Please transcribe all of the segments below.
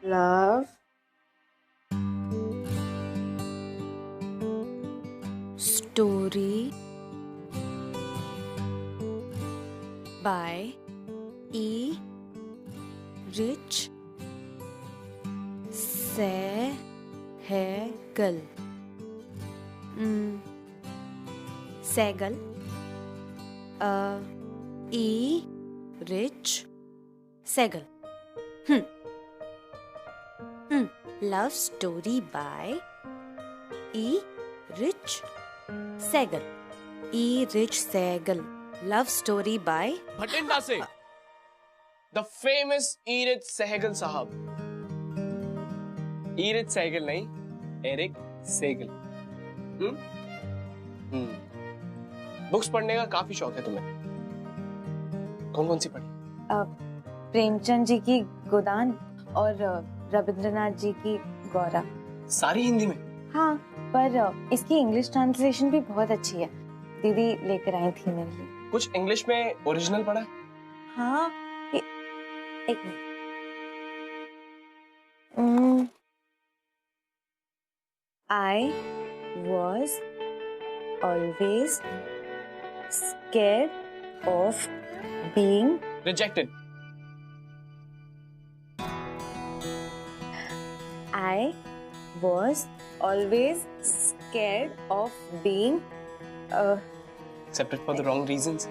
love story by E. Rich Sehgal. Sehgal. E. Rich Sehgal. Love story by E. Rich Sehgal. E. Rich Sehgal. Love story by Bathinda से the famous ईरिच Sehgal साहब। ईरिच सहगल नहीं, Eric Sehgal. Books पढ़ने का काफी शौक है तुम्हें। कौन कौन सी पढ़ी? प्रेमचंद जी की गोदान और रविंद्रनाथ जी की गौरा। सारी हिंदी में? हाँ, पर इसकी इंग्लिश ट्रांसलेशन भी बहुत अच्छी है। दीदी लेकर आई थी मेरे लिए। कुछ इंग्लिश में ओरिजिनल पढ़ा है? हाँ, एक minute. I was always scared of being rejected. I was always scared of being accepted for the wrong reasons.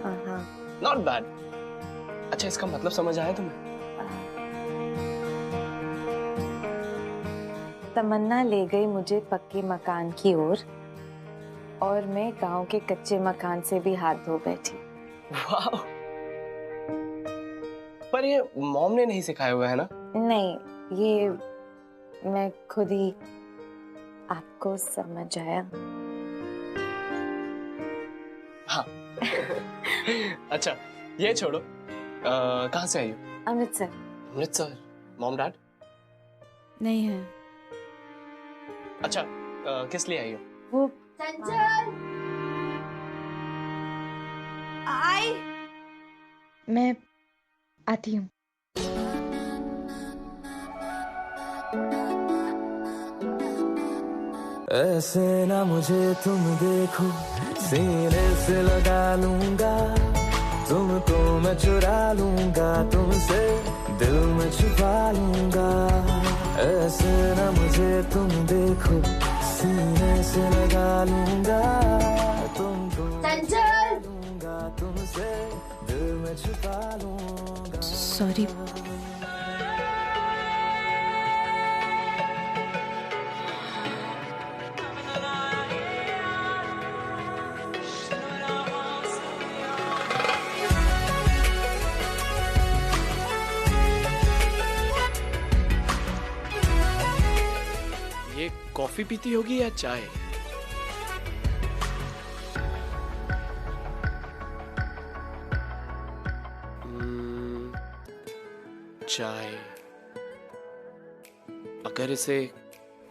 हाँ। Not bad. अच्छा, इसका मतलब समझ आया तुम्हें? तमन्ना ले गई मुझे पक्के मकान की ओर और मैं गांव के कच्चे मकान से भी हाथ धो बैठी। वाह, पर ये मॉम ने नहीं सिखाया हुआ है ना? नहीं, ये मैं खुद ही आपको समझ आया। हाँ। अच्छा, ये छोड़ो, कहाँ से आई हो? अमृतसर। अमृतसर। Mom dad? नहीं है। अच्छा, किस लिए आई हो? वो चंचल, मैं आती हूँ। ऐसे ना मुझे तुम देखो, सीने से लगा लूंगा तुमको, मैं चुरा लूंगा तुमसे, दिल में छुपा लूंगा। ऐसे ना मुझे तुम देखो, सीने से लगा लूंगा तुमको, चंचल, लूंगा तुमसे, दिल में छुपा लूंगा। सॉरी। ये कॉफी पीती होगी या चाय? चाय। अगर इसे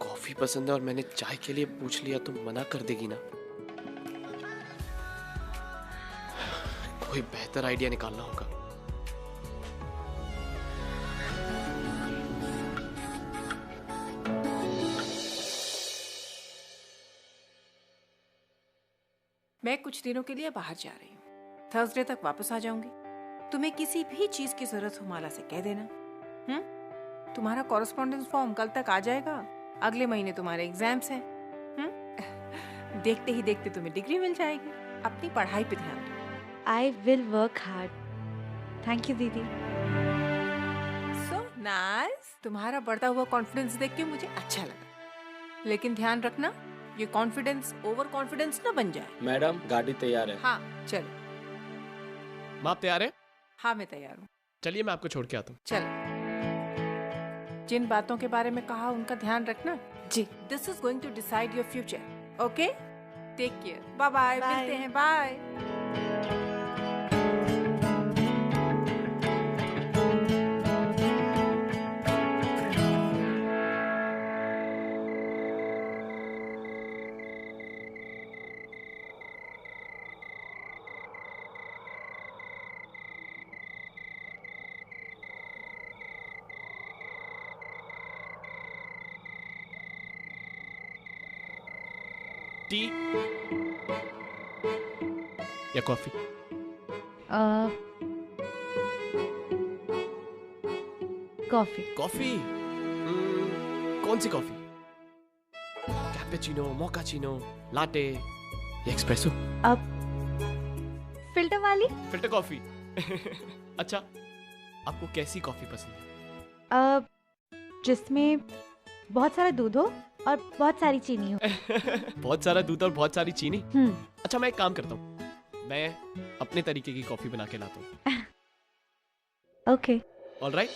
कॉफी पसंद है और मैंने चाय के लिए पूछ लिया तो मना कर देगी ना? कोई बेहतर आइडिया निकालना होगा। मैं कुछ दिनों के लिए बाहर जा रही हूँ। थर्सडे तक वापस आ जाऊंगी। तुम्हें किसी भी चीज की जरूरत हो माला से कह देना। तुम्हारा कॉरेस्पॉन्डेंस फॉर्म कल तक आ जाएगा। अगले महीने तुम्हारे एग्जाम्स हैं। देखते ही देखते तुम्हें डिग्री मिल जाएगी। अपनी पढ़ाई पे ध्यान दो। I will work hard. Thank you, दीदी। So nice। तुम्हारा बढ़ता हुआ कॉन्फिडेंस देख के मुझे अच्छा लगा। लेकिन ध्यान रखना, ये कॉन्फिडेंस ओवर कॉन्फिडेंस ना बन जाए। मैडम, गाड़ी तैयार है। हाँ, चलो। माँ, आप तैयार है? हाँ, मैं तैयार हूँ। चलिए, मैं आपको छोड़ के आता हूँ। चलो। जिन बातों के बारे में कहा उनका ध्यान रखना। जी। This is going to decide your future. Okay, take care. Bye bye. मिलते हैं। बाय। टी या कॉफी? कॉफी। कॉफी? कौन सी कॉफी? कैपेचिनो, मोकाचिनो, लाटे या एस्प्रेसो? अब फिल्टर वाली? Filter coffee. अच्छा, आपको कैसी कॉफी पसंद है? जिसमें बहुत सारा दूध हो और बहुत सारी चीनी हो। बहुत सारा दूध और बहुत सारी चीनी? हम्म। अच्छा, मैं एक काम करता हूँ, मैं अपने तरीके की कॉफी बना के लाता हूँ। Okay. Alright.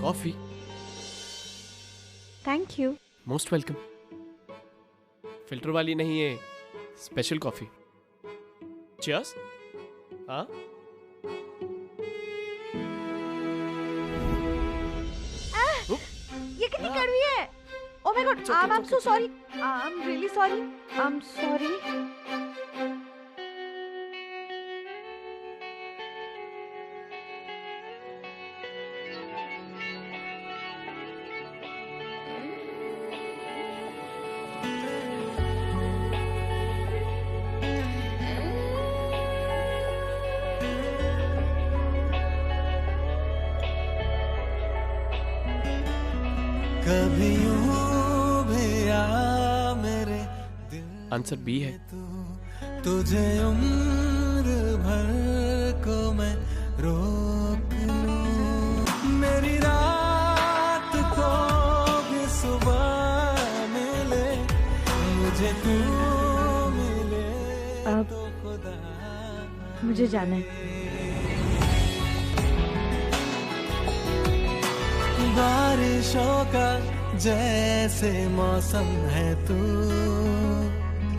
Coffee? Thank you. Most welcome. Filter वाली नहीं है, स्पेशल कॉफी। चीयर्स। हाँ, ये कितनी कड़वी है। Oh my God, I am so sorry. I am really sorry. I am sorry. कभी यूं भी आ मेरे दिल आंसर बी है। तुझे उम्र भर को मैं रोक लूं, मेरी रात को भी सुबह मिले, मुझे तू मिले तो खुदा मुझे जाना है। बारिशों का जैसे मौसम है तू,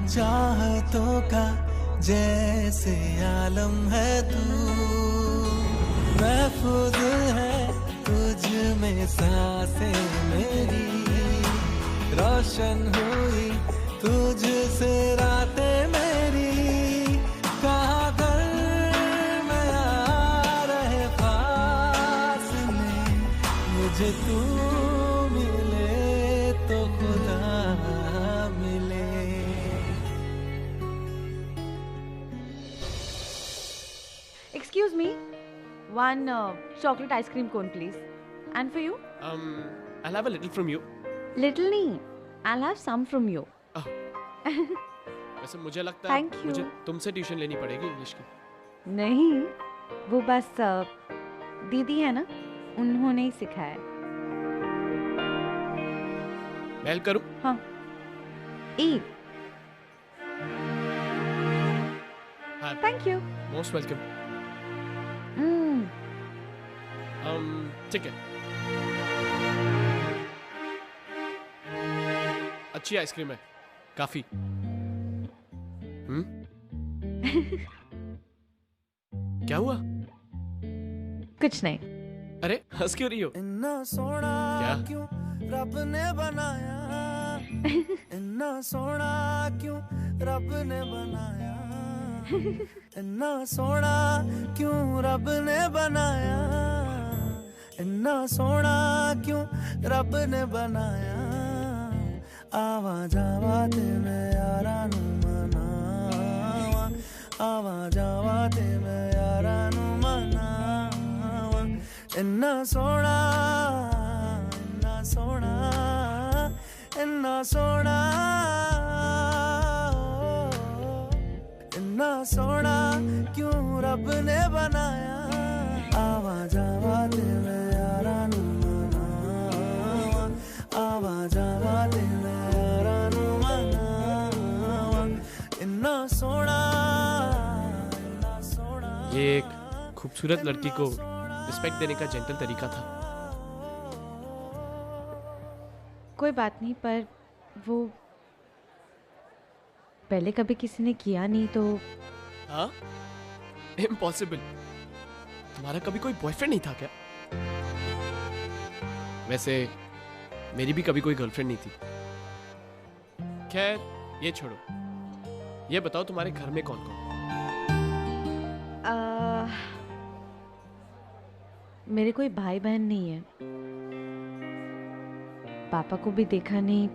चाहतों का जैसे आलम है तू, महफूज है तुझ में सांसें मेरी, रोशन हुई तुझसे रातें मेरी, कहाँ कर मैं आ रहे फासले, मुझे तू मिले तो खुदा मिले। Excuse me, one chocolate ice cream cone, please. And for you? I'll have a little from you. Little नहीं, I'll have some from you. वैसे मुझे लगता है Thank you. मुझे तुमसे ट्यूशन लेनी पड़ेगी इंग्लिश की। नहीं, वो बस दीदी है ना, उन्होंने ही सिखाया। मेल करूं? हाँ। ई। हाँ। Thank you. Most welcome. ठीक है। अच्छी आइसक्रीम है, काफी। क्या हुआ? कुछ नहीं। अरे हंस क्यों रही हो? इन्ना सोना क्या? क्यों रब ने बनाया, इन्ना सोना क्यों रब ने बनाया, इन्ना सोना क्यों रब ने बनाया, इन्ना सोना क्यों रब ने बनाया, आवा जावा ते मैं यारा नू मनावा, आवा जावा ते मैं यारा नू मनावा, इन्ना सोना इन्ना सोना इन्ना सोना इन्ना सोना क्यों रब ने बनाया, आवा जावा ते मैं यारा नू मनावा, आवा जावा ते मैं यारा नू मनावा, इन्ना सोना इन्ना सोना। ये एक खूबसूरत लड़की को रिस्पेक्ट देने का जेंटल तरीका था। कोई बात नहीं, पर वो पहले कभी किसी ने किया नहीं तो। हाँ, इम्पॉसिबल। तुम्हारा कभी कोई बॉयफ्रेंड नहीं था क्या? वैसे मेरी भी कभी कोई गर्लफ्रेंड नहीं थी। खैर, ये छोड़ो। ये बताओ तुम्हारे घर में कौन कौन? मेरे कोई भाई बहन नहीं है। पापा को भी देखा नहीं।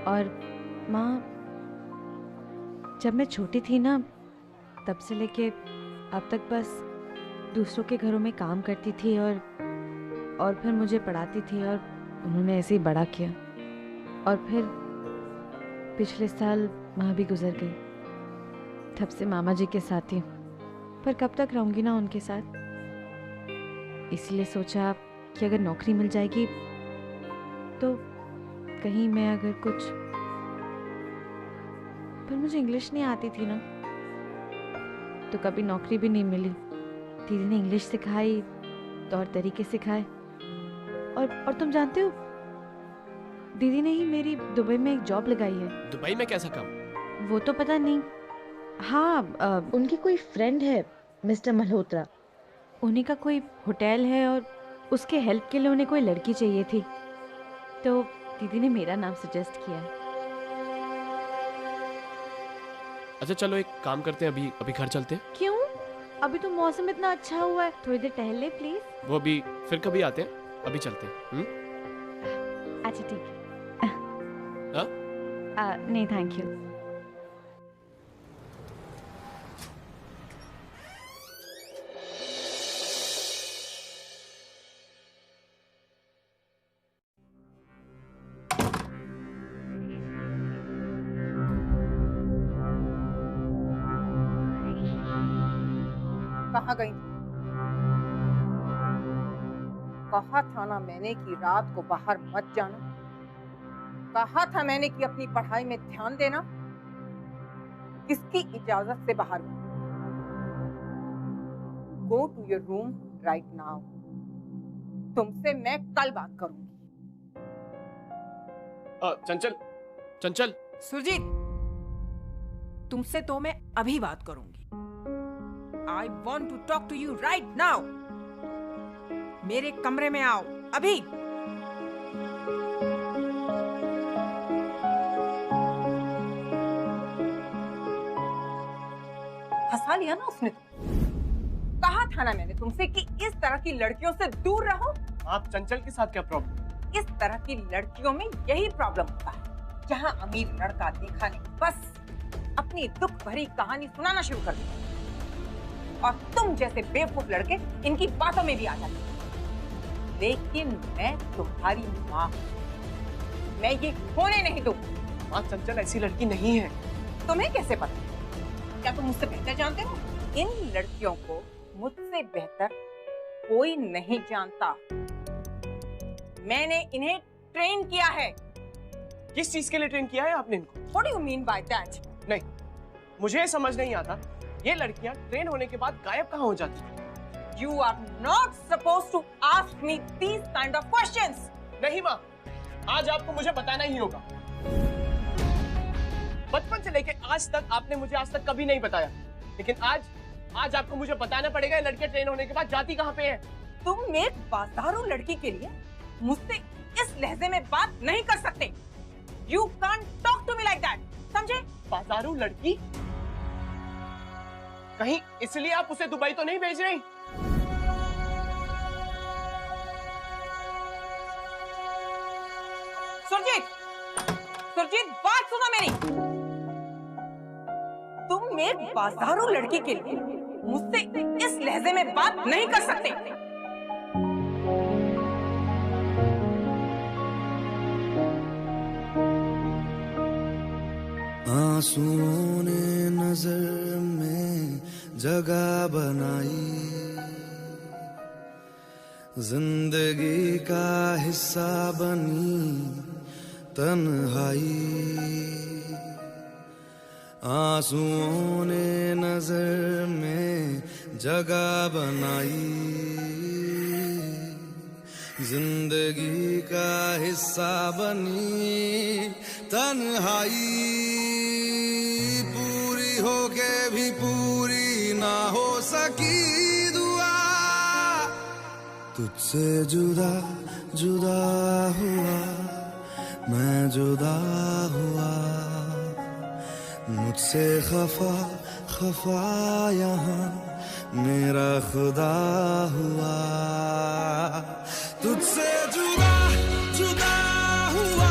और माँ, जब मैं छोटी थी ना, तब से लेके अब तक बस दूसरों के घरों में काम करती थी और फिर मुझे पढ़ाती थी और उन्होंने ऐसे ही बड़ा किया। और फिर पिछले साल माँ भी गुजर गई। तब से मामा जी के साथ ही, पर कब तक रहूँगी ना उनके साथ। इसलिए सोचा कि अगर नौकरी मिल जाएगी तो कहीं मैं अगर कुछ, पर मुझे इंग्लिश नहीं आती थी ना, तो कभी नौकरी भी नहीं मिली। दीदी ने इंग्लिश सिखाई, तौर तरीके सिखाए। और तुम जानते हो, दीदी ने ही मेरी दुबई में एक जॉब लगाई है। दुबई में कैसा काम? वो तो पता नहीं। हाँ, उनकी कोई फ्रेंड है मिस्टर मल्होत्रा। उन्हीं का कोई होटल है और उसके हेल्प के लिए उन्हें कोई लड़की चाहिए थी, तो दीदी ने मेरा नाम सजेस्ट किया। अच्छा चलो, एक काम करते हैं, अभी घर चलते हैं। क्यों? अभी तो मौसम इतना अच्छा हुआ है, थोड़ी देर टहल ले प्लीज। वो अभी फिर कभी आते हैं, अभी चलते हैं। अच्छा ठीक है। हाँ? नहीं थैंक यू। कहाँ गई? कहा था ना मैंने कि रात को बाहर मत जाना। कहा था मैंने कि अपनी पढ़ाई में ध्यान देना। किसकी इजाजत से बाहर गई? Go to your room right now. तुमसे मैं कल बात करूंगी। चंचल, चंचल। सुरजीत, तुमसे तो मैं अभी बात करूंगी। I want to talk to you right now. मेरे कमरे में आओ अभी। हंसा लिया ना उसने। कहा था ना मैंने तुमसे कि इस तरह की लड़कियों से दूर रहो। आप चंचल के साथ क्या प्रॉब्लम? इस तरह की लड़कियों में यही प्रॉब्लम होता है, जहां अमीर लड़का देखा नहीं, बस अपनी दुख भरी कहानी सुनाना शुरू कर दिया। और तुम जैसे बेवकूफ लड़के इनकी बातों में भी आ जाते। लेकिन मैं तुम्हारी माँ, मैं ये होने नहीं दूँ। माँ, चंचल ऐसी लड़की नहीं है। तुम्हें कैसे पता? क्या तुम मुझसे बेहतर जानते हो? इन लड़कियों को मुझसे बेहतर कोई नहीं जानता। मैंने इन्हें ट्रेन किया है। किस चीज के लिए ट्रेन किया है आपने इनको? What do you mean by that? नहीं, मुझे समझ नहीं आता, ये लड़कियां ट्रेन होने के बाद गायब कहाँ हो जाती हैं? You are not supposed to ask me these kind of questions. नहीं माँ, आज आपको मुझे बताना ही होगा। बचपन से लेके आज तक आपने मुझे आज तक कभी नहीं बताया, लेकिन आज आपको मुझे बताना पड़ेगा ये लड़कियां ट्रेन होने के बाद जाती कहाँ पे हैं। तुम एक बाजारू लड़की के लिए मुझसे इस लहजे में बात नहीं कर सकते। You can't talk to me like that. समझे? बाजारू लड़की? कहीं इसलिए आप उसे दुबई तो नहीं भेज रही? सुरजीत, बात सुनो मेरी। तुम एक बाजारू लड़की के लिए मुझसे इस लहजे में बात नहीं कर सकते। आंसुओं ने नजर में जगह बनाई, जिंदगी का हिस्सा बनी तन्हाई। आंसुओं ने नजर में जगह बनाई, जिंदगी का हिस्सा बनी तन्हाई पूरी होके भी पूरी ना हो सकी दुआ, तुझसे जुदा जुदा हुआ मैं जुदा हुआ, मुझसे खफा खफा यहाँ मेरा खुदा हुआ, तुझसे जुदा जुदा हुआ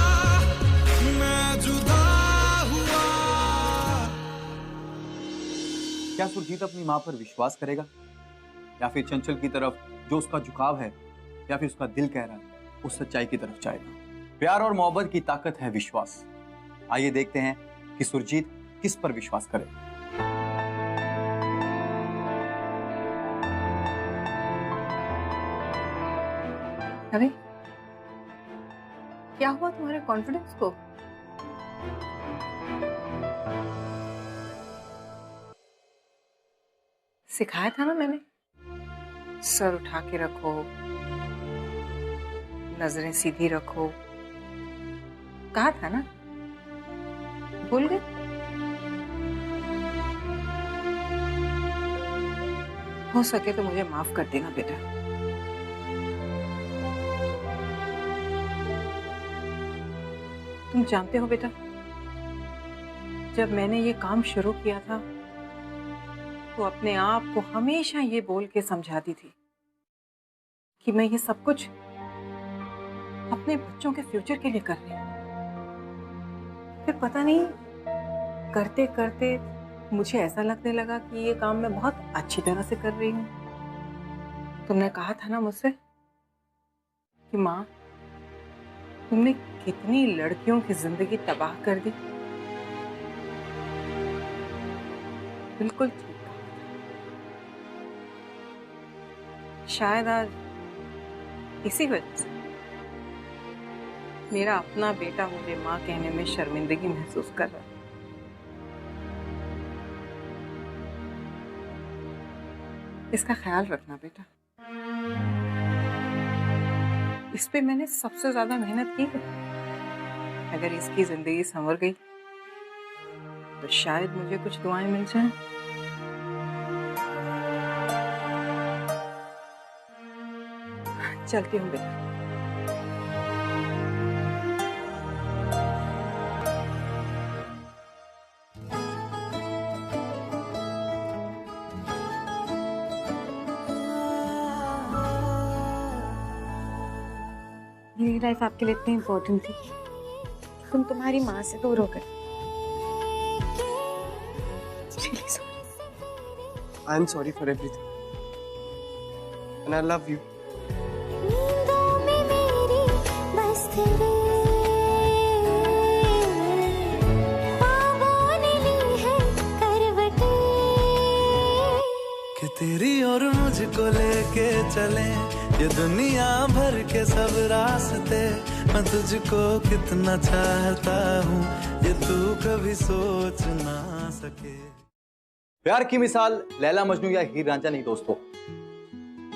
मैं जुदा हुआ। क्या सुरजीत अपनी माँ पर विश्वास करेगा, या फिर चंचल की तरफ जो उसका झुकाव है, या फिर उसका दिल कह रहा है उस सच्चाई की तरफ जाएगा? प्यार और मोहब्बत की ताकत है विश्वास। आइए देखते हैं कि सुरजीत किस पर विश्वास करे। अरे क्या हुआ तुम्हारे कॉन्फिडेंस को? सिखाया था ना मैंने, सर उठा के रखो, नजरें सीधी रखो, कहा था ना, भूल गए? हो सके तो मुझे माफ कर देना बेटा। तुम जानते हो बेटा, जब मैंने ये काम शुरू किया था तो अपने आप को हमेशा ये बोल के समझाती थी कि मैं ये सब कुछ अपने बच्चों के फ्यूचर के लिए कर रही हूँ। फिर पता नहीं करते करते मुझे ऐसा लगने लगा कि ये काम मैं बहुत अच्छी तरह से कर रही हूँ। तुमने कहा था ना मुझसे कि माँ, तुमने कितनी लड़कियों की जिंदगी तबाह कर दी। बिल्कुल ठीक कहा। शायद आज इसी वजह से मेरा अपना बेटा मुझे माँ कहने में शर्मिंदगी महसूस कर रहा है। इसका ख्याल रखना बेटा। इस पे मैंने सबसे ज्यादा मेहनत की है। अगर इसकी जिंदगी संवर गई तो शायद मुझे कुछ दुआएं मिल जाएं। चलती हूँ बेटा। मेरी लाइफ आपके लिए इतनी इम्पोर्टेंट थी, तुम तुम्हारी माँ से दूर हो गए। I am sorry for everything and I love you. कि तेरी और मुझको लेके चले ये दुनिया भर के सब रास्ते, मैं तुझको कितना चाहता हूँ ये तू कभी सोच ना सके। प्यार की मिसाल लैला मजनू या हीर रांझा नहीं दोस्तों,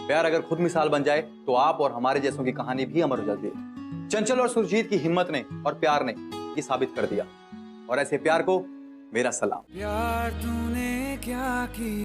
प्यार अगर खुद मिसाल बन जाए तो आप और हमारे जैसों की कहानी भी अमर हो जाती है। चंचल और सुरजीत की हिम्मत ने और प्यार ने ये साबित कर दिया, और ऐसे प्यार को मेरा सलाम। प्यार तूने क्या किया।